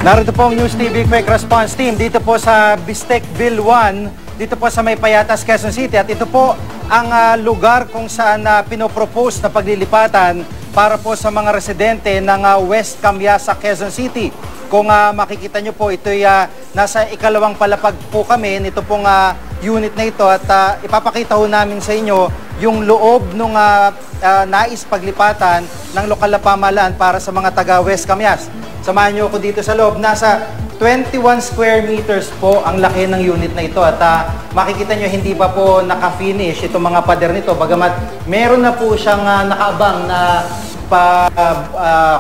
Narito po ang News TV Quick Response Team dito po sa Bistecville 1, dito po sa May Payatas, Quezon City. At ito po ang lugar kung saan pinopropose na paglilipatan para po sa mga residente ng West Camiasa, Quezon City. Kung makikita nyo po, ito'y nasa ikalawang palapag po kami nito pong unit na ito at ipapakita ho namin sa inyo yung loob ng nais paglipatan ng lokal na pamahalaan para sa mga taga West Camias. Samahan nyo ako dito sa loob. Nasa 21 square meters po ang laki ng unit na ito at makikita nyo hindi pa po naka-finish itong mga pader nito. Bagamat meron na po siyang nakaabang na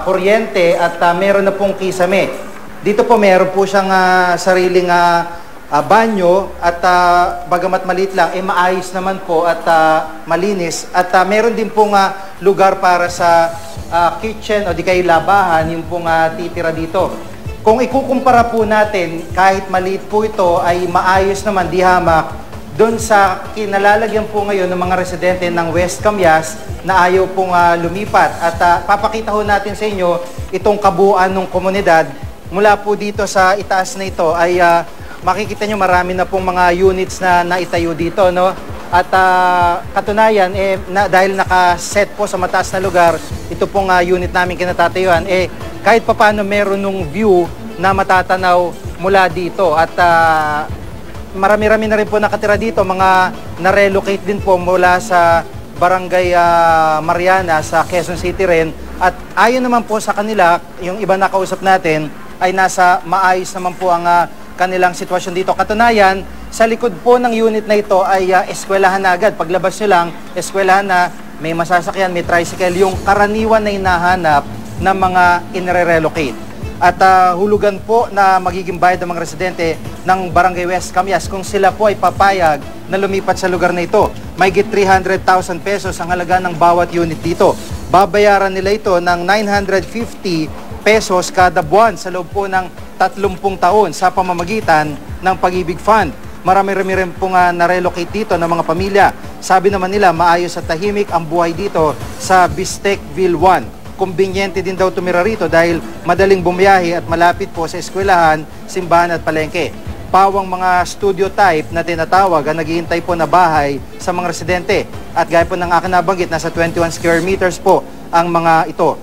kuryente at meron na pong kisame. Dito po meron po siyang sariling banyo at bagamat maliit lang, maayos naman po at malinis. At meron din pong lugar para sa kitchen o di kay labahan, yung pong titira dito. Kung ikukumpara po natin, kahit maliit po ito, ay maayos naman, di hamak, doon sa kinalalagyan po ngayon ng mga residente ng West Camias na ayaw pong lumipat. At papakita ho natin sa inyo itong kabuuan ng komunidad. Mula po dito sa itaas na ito ay makikita nyo marami na pong mga units na naitayo dito, no? At katunayan, dahil nakaset po sa mataas na lugar, ito pong unit namin kinatatayuan, kahit papano meron nung view na matatanaw mula dito. At marami-rami na rin po nakatira dito, mga na-relocate din po mula sa Barangay Mariana sa Quezon City rin. At ayon naman po sa kanila, yung iba na kausap natin, ay nasa maayos naman po ang kanilang sitwasyon dito. Katunayan, sa likod po ng unit na ito ay eskwelahan na agad. Paglabas nyo lang, eskwelahan na, may masasakyan, may tricycle, yung karaniwan na hinahanap ng mga inre-relocate. At hulugan po na magiging bayad ng mga residente ng Barangay West Camias kung sila po ay papayag na lumipat sa lugar na ito. Mahigit 300,000 pesos ang halaga ng bawat unit dito. Babayaran nila ito ng 950 pesos kada buwan sa loob po ng 30 taon sa pamamagitan ng Pag-ibig Fund. Marami-rami rin pong na-relocate dito ng mga pamilya. Sabi naman nila, maayos at tahimik ang buhay dito sa Bistecville 1. Kumbinyente din daw tumira rito dahil madaling bumiyahe at malapit po sa eskwelahan, simbahan at palengke. Pawang mga studio type na tinatawag ang naghihintay po na bahay sa mga residente. At gaya po ng aking nabanggit, nasa 21 square meters po ang mga ito.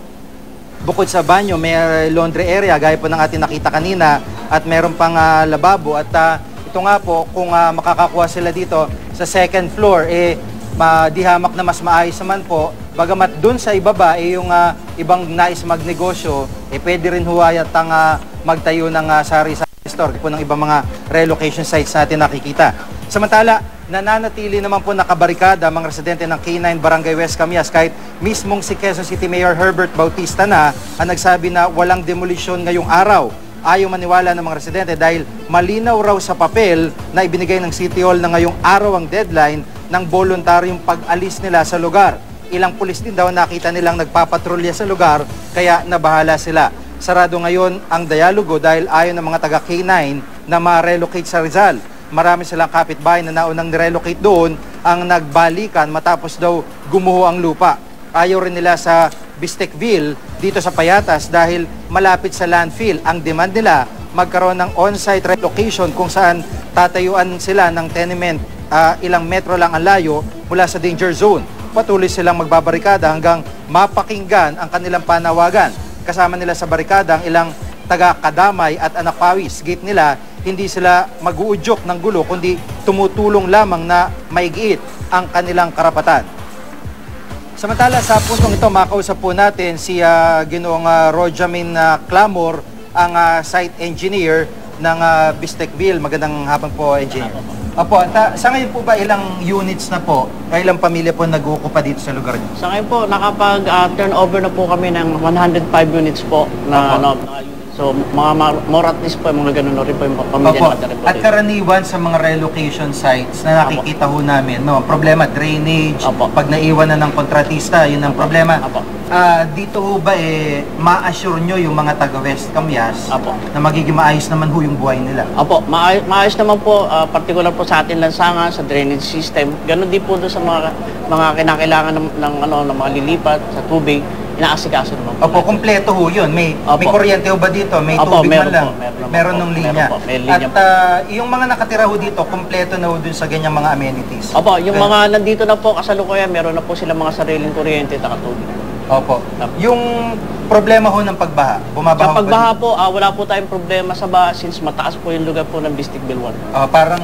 Bukod sa banyo, may laundry area, gaya po ng ating nakita kanina, at meron pang lababo. At ito nga po, kung makakakuha sila dito sa second floor, di hamak na mas maayos naman po. Bagamat dun sa ibaba, yung ibang nais magnegosyo, pwede rin huwayat ang magtayo ng sari-sari store po ng ibang mga relocation sites natin nakikita. Samantala, nananatili naman po nakabarikada mga residente ng K9 Barangay West Camias kahit mismong si Quezon City Mayor Herbert Bautista na ang nagsabi na walang demolisyon ngayong araw. Ayaw maniwala ng mga residente dahil malinaw raw sa papel na ibinigay ng City Hall na ngayong araw ang deadline ng voluntaryong pag-alis nila sa lugar. Ilang pulis din daw nakita nilang nagpapatrolya sa lugar kaya nabahala sila. Sarado ngayon ang dialogo dahil ayaw ng mga taga K9 na ma-relocate sa Rizal. Marami silang kapitbahay na naunang nirelocate doon ang nagbalikan matapos daw gumuho ang lupa. Ayaw rin nila sa Bistecville dito sa Payatas dahil malapit sa landfill. Ang demand nila magkaroon ng on-site relocation kung saan tatayuan sila ng tenement ilang metro lang ang layo mula sa danger zone. Patuloy silang magbabarikada hanggang mapakinggan ang kanilang panawagan. Kasama nila sa barikada ang ilang taga-Kadamay at Anak Pawis. Gate nila, hindi sila mag-uudyok ng gulo kundi tumutulong lamang na maigiit ang kanilang karapatan. Samantala sa puntong ito, makausap po natin si Ginoong Rojamin Clamor, ang site engineer ng Bistecville. Magandang hapon po, engineer. Opo, sa ngayon po ba ilang units na po, ilang pamilya po nag-uukupa dito sa lugar niyo? Sa ngayon po, nakapag-turnover na po kami ng 105 units po na so, more at least po, mga ganun rin po yung pamilya natin. At karaniwan sa mga relocation sites na nakikita ho namin, no, problema, drainage, pag naiwan na ng kontratista, yun ang problema. Dito ho ba ma-assure nyo yung mga taga-West Camias na magiging maayos naman ho yung buhay nila? Opo, maayos naman po, particular po sa ating lansangan, sa drainage system. Ganun din po doon sa mga kinakailangan ng mga lilipat sa tubig. inaasikaso naman po Opo, natin. kumpleto ho yun. May Opo. kuryente ho ba dito? May Opo, tubig man meron lang? po, meron naman Meron po. ng Meron linya. po, may linya At yung mga nakatira ho dito, kumpleto na ho dun sa ganyang mga amenities? Opo, yung Okay. mga nandito na po kasalukuyan, meron na po silang mga sariling kuryente at tubig. Opo. Yung problema ho ng pagbaha, bumabaha Sa ho ba pagbaha dito? po, wala po tayong problema sa baha since mataas po yung lugar po ng Bistig Bilwan. Parang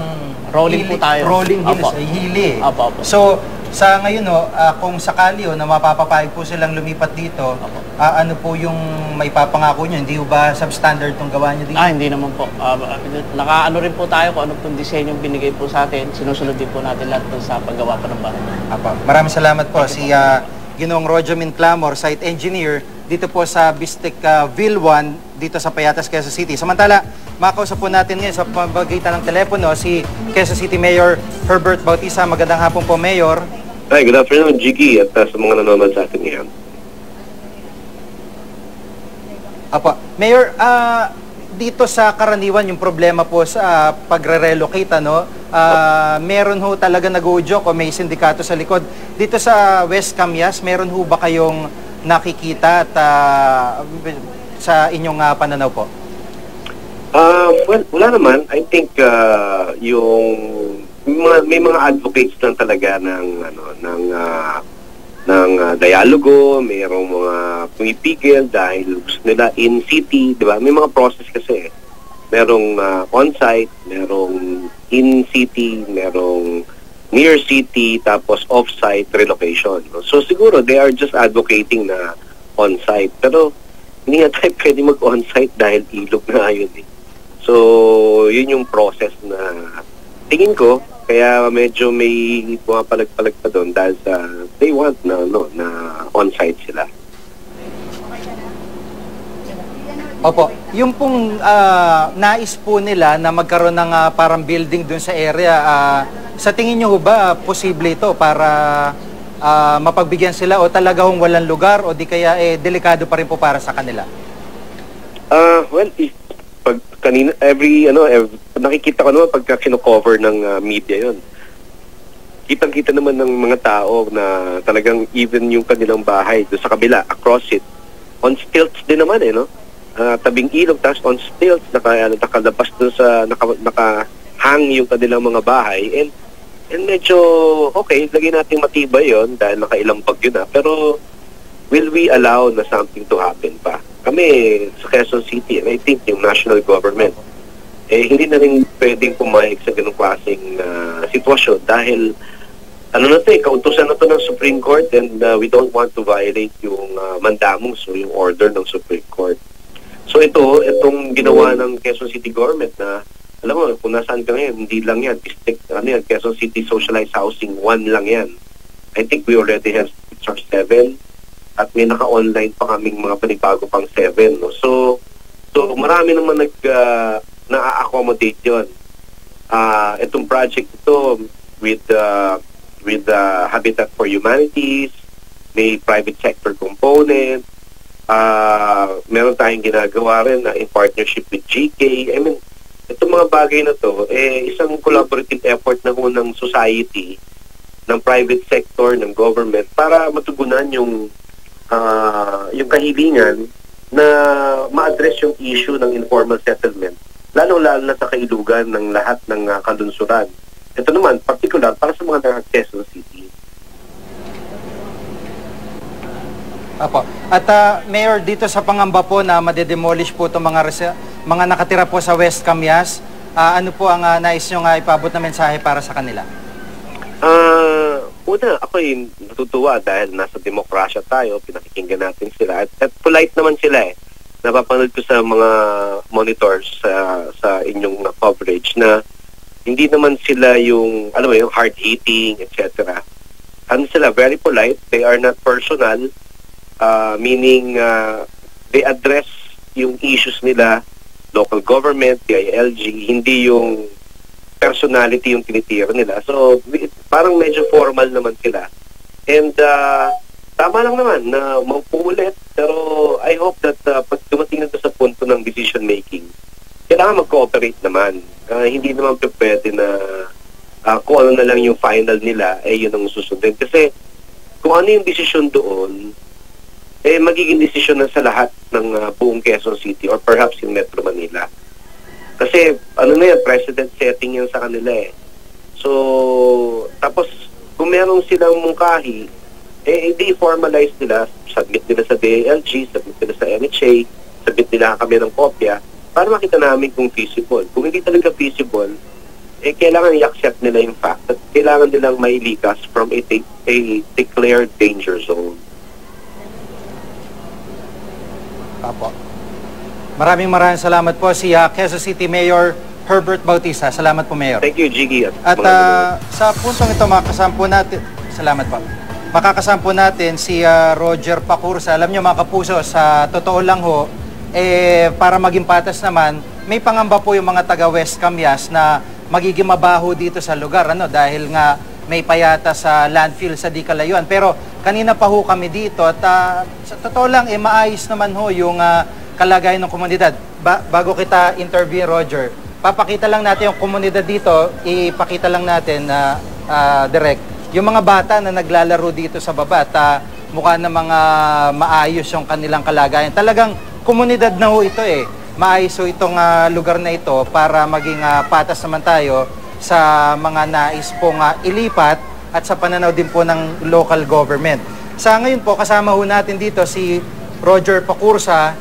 Rolling po tayo. Rolling hills, Opo. ay hili. Opo, opo. So, sa ngayon ho, kung sakali ho na mapapapayag po silang lumipat dito, Opo. ano po yung may papangako nyo? Hindi ho ba substandard tong gawa nyo dito? Hindi naman po. Nakaano rin po tayo kung ano pong disenyo binigay po sa atin. Sinusunod din po natin lahat po sa paggawa po ng bahay. Apa. Maraming salamat po. Si Ginoong Rojamin Clamor, site engineer, dito po sa Bistek Ville 1, dito sa Payatas, Quezon City. Samantala, makausap po natin ngayon sa pamamagitan ng telepono si Quezon City Mayor Herbert Bautista. Magandang hapon po, Mayor. Hi, good afternoon, Jiggy, at sa mga nanonood sa atin ngayon. Apa. Mayor, dito sa karaniwan yung problema po sa pagre-relocate, ano, meron ho talaga nag-uudyok o may sindikato sa likod. Dito sa West Camias, meron ho ba kayong nakikita at sa inyong pananaw po? Well, wala naman. I think may mga advocates lang talaga ng dialogo, mayroong mga pumipigil dahil gusto nila in city, di ba? May mga process kasi. Merong on-site, merong in city, merong near city, tapos off-site relocation. No? So siguro they are just advocating na on-site. Pero hindi nga tayo pwede mag-on-site dahil ilog na yun eh. So yun yung process na tingin ko, kaya medyo may pumapalag-palag pa doon dahil sa they want na on-site sila. Opo, yung pong nais po nila na magkaroon ng parang building dun sa area, sa tingin nyo ho ba posible ito para mapagbigyan sila o talaga hong walang lugar o di kaya delikado pa rin po para sa kanila? Well, pag kanina, nakikita ko naman pagka kino-cover ng media yon. Kitang-kita naman ng mga tao na talagang even yung kanilang bahay doon sa kabila, across it, on stilts din naman no? Tabing ilog, tapos on stilts, nakalabas doon sa, nakahang yung kanilang mga bahay, and medyo, okay, lagyan natin matibay yon dahil nakailang bagyo na, pero will we allow na something to happen pa? Kami sa Quezon City, and I think yung national government, hindi na rin pwedeng pumayag sa ganung klaseng sitwasyon dahil kautusan na to ng Supreme Court, and we don't want to violate yung mandamus o yung order ng Supreme Court. So itong ginawa ng Quezon City government na, alam mo, kung nasaan ka ngayon, hindi lang yan, Quezon City Socialized Housing 1 lang yan. I think we already have 6 or 7 at may naka-online pa kaming mga panibago pang 7. No? So marami naman na-accommodate yun. Itong project ito with Habitat for Humanities, may private sector component, meron tayong ginagawa rin na in partnership with GK. I mean, itong mga bagay na to, isang collaborative effort na ho ng society, ng private sector, ng government, para matugunan yung kahilingan na ma-address yung issue ng informal settlement, lalo-lalo na sa kailugan ng lahat ng kalunsuran. Ito naman, particular, para sa mga taga Quezon City. Apo. At Mayor, dito sa pangamba po na madedemolish po itong mga nakatira po sa West Camias, ano po ang nais nyo ipabot na mensahe para sa kanila? Una, ako'y natutuwa dahil nasa demokrasya tayo, pinakikinggan natin sila. At polite naman sila Napapanood ko sa mga monitors sa inyong coverage na hindi naman sila yung, alam mo, yung hard-hitting, etc. Ano sila, very polite. They are not personal, meaning they address yung issues nila, local government, DILG, hindi yung personality yung tinitira nila. So, parang medyo formal naman sila. And tama lang naman na maupo ulit. Pero I hope that pag dumating na sa punto ng decision making, kailangan mag-cooperate naman. Hindi naman pwede na kung ano na lang yung final nila, yun ang susundin. Kasi kung ano yung decision doon, magiging desisyon na sa lahat ng buong Quezon City or perhaps in Metro Manila. Kasi ano na yan, precedent setting yan sa kanila eh. So, tapos kung meron silang mungkahi, i-formalize nila, submit nila sa DILG, submit nila sa NHA, submit nila kami ng kopya para makita namin kung feasible. Kung hindi talaga feasible, kailangan i-accept nila yung fact at kailangan nilang mailikas from a declared danger zone. Apo. Maraming salamat po si Quezon City Mayor Herbert Bautista. Salamat po, Mayor. Thank you, Jiggy. At sa puntong ito, makakasampo natin, salamat po. Makakasampo natin si Roger Pacursa. Alam nyo mga kapuso, sa totoo lang ho, para maging patas naman, may pangamba po yung mga taga West Camias na magiging mabaho dito sa lugar, dahil nga may payata sa landfill sa di kalayuan. Pero kanina pa ho kami dito at sa totoo lang, maayos naman ho yung kalagayan ng komunidad. Bago kita interview, Roger, papakita lang natin yung komunidad dito, ipakita lang natin direct, yung mga bata na naglalaro dito sa baba at mukha na mga maayos yung kanilang kalagayan. Talagang komunidad na ho ito maayos ho itong lugar na ito para maging patas naman tayo sa mga nais pong ilipat at sa pananaw din po ng local government. Sa ngayon po, kasama ho natin dito si Roger Pacursa.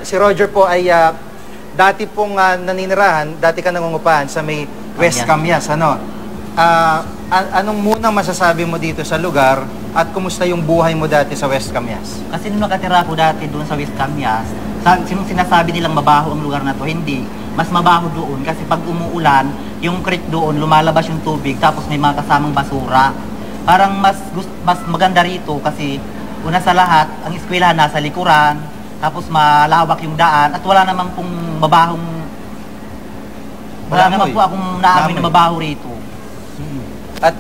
Si Roger po ay dati pong naninirahan, dati ka nangungupahan sa may West Camias. Anong munang masasabi mo dito sa lugar at kumusta yung buhay mo dati sa West Camias? Kasi nung nakatira ko dati doon sa West Camias, sinong sinasabi nilang mabaho ang lugar na to, hindi. Mas mabaho doon kasi pag umuulan, yung creek doon, lumalabas yung tubig tapos may mga kasamang basura. Parang mas maganda rito kasi una sa lahat, ang eskwelahan nasa likuran, tapos malawak yung daan at wala naman pong wala naman po akong naamoy na mabaho rito. At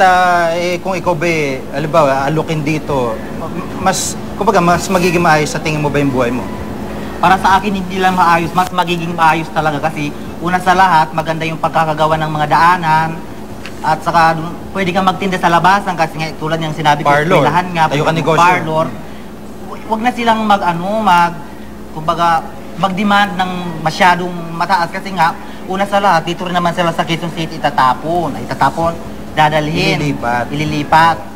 kung ikaw ba, halimbawa, alukin dito, mas magiging maayos sa tingin mo ba yung buhay mo? Para sa akin, hindi lang maayos, mas magiging maayos talaga kasi una sa lahat, maganda yung pagkakagawa ng mga daanan at saka pwede kang magtinda sa labasan kasi nga, tulad ng sinabi ko, eskwelahan nga, tayo ka negosyo. Parlor. Huwag na silang mag-demand ng masyadong mataas kasi nga, una sa lahat, dito rin naman sila sa Quezon City itatapon, dadalhin, ililipat.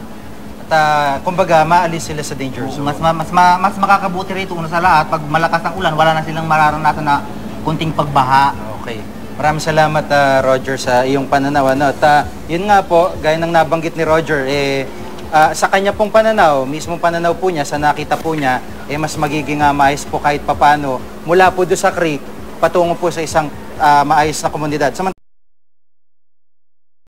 At kumbaga, maalis sila sa danger zone. Mas makakabuti rito una sa lahat, pag malakas ang ulan, wala na silang mararanasan na kunting pagbaha. Okay. Maraming salamat, Roger, sa iyong pananaw. At yun nga po, gaya ng nabanggit ni Roger, sa kanya pong pananaw, mismong pananaw po niya, sa nakita po niya, mas magiging maayos po kahit papano mula po doon sa creek, patungo po sa isang maayos na komunidad.